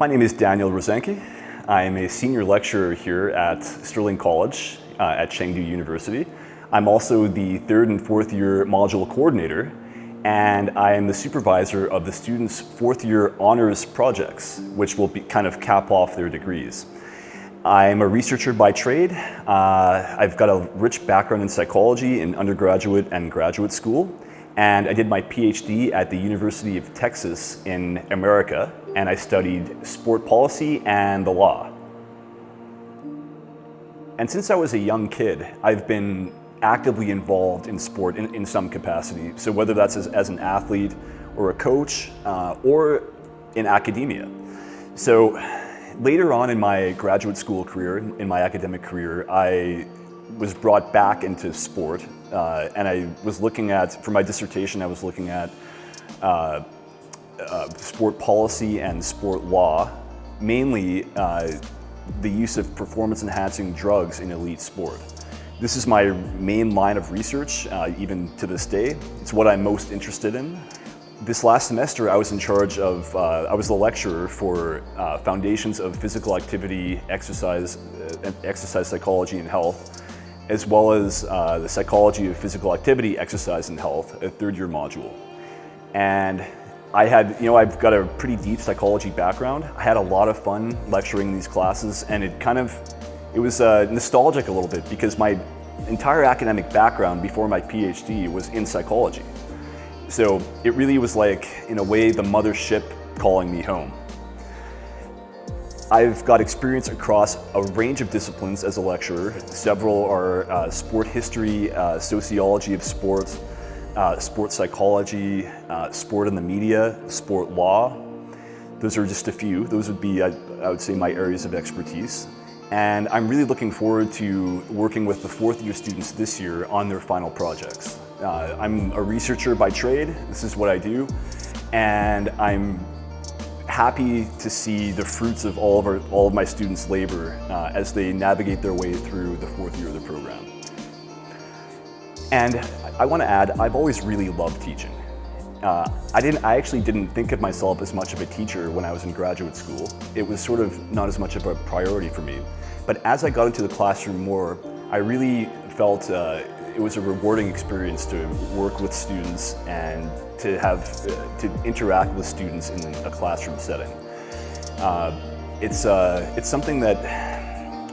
My name is Dan Rosenke. I am a senior lecturer here at Sterling College at Chengdu University. I'm also the third and fourth year module coordinator, and I am the supervisor of the students' fourth year honors projects, which will kind of cap off their degrees. I'm a researcher by trade. I've got a rich background in psychology in undergraduate and graduate school, and I did my PhD at the University of Texas in America, and I studied sport policy and the law. And since I was a young kid, I've been actively involved in sport in some capacity. So whether that's as an athlete or a coach or in academia. So later on in my graduate school career, in my academic career, I was brought back into sport, and I was looking at, for my dissertation, I was looking at sport policy and sport law, mainly the use of performance-enhancing drugs in elite sport. This is my main line of research, even to this day. It's what I'm most interested in. This last semester, I was in charge of, I was the lecturer for Foundations of Physical Activity, Exercise Psychology and Health, as well as the Psychology of Physical Activity, Exercise and Health, a third year module. And I had, I've got a pretty deep psychology background. I had a lot of fun lecturing in these classes, and it was nostalgic a little bit because my entire academic background before my PhD was in psychology. So it really was like, in a way, the mothership calling me home. I've got experience across a range of disciplines as a lecturer. Several are sport history, sociology of sports, sport psychology, sport in the media, sport law. Those are just a few. Those would be, I would say, my areas of expertise. And I'm really looking forward to working with the fourth year students this year on their final projects. I'm a researcher by trade. This is what I do. And I'm happy to see the fruits of all of my students' labor as they navigate their way through the fourth year of the program. And I want to add, I've always really loved teaching. I actually didn't think of myself as much of a teacher when I was in graduate school. It was sort of not as much of a priority for me. But as I got into the classroom more, I really felt it was a rewarding experience to work with students and to interact with students in a classroom setting. It's something that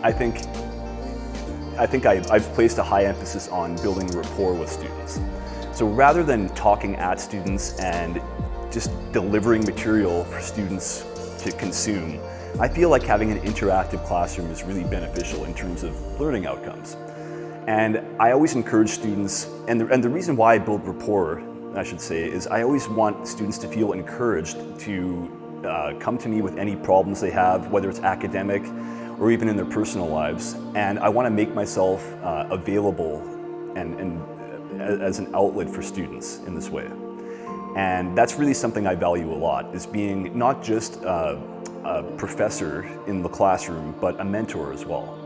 I think I've placed a high emphasis on building rapport with students. So rather than talking at students and just delivering material for students to consume, I feel like having an interactive classroom is really beneficial in terms of learning outcomes. And I always encourage students, and the reason why I build rapport, I should say, is I always want students to feel encouraged to come to me with any problems they have, whether it's academic or even in their personal lives. And I want to make myself available and as an outlet for students in this way. And that's really something I value a lot, is being not just a professor in the classroom, but a mentor as well.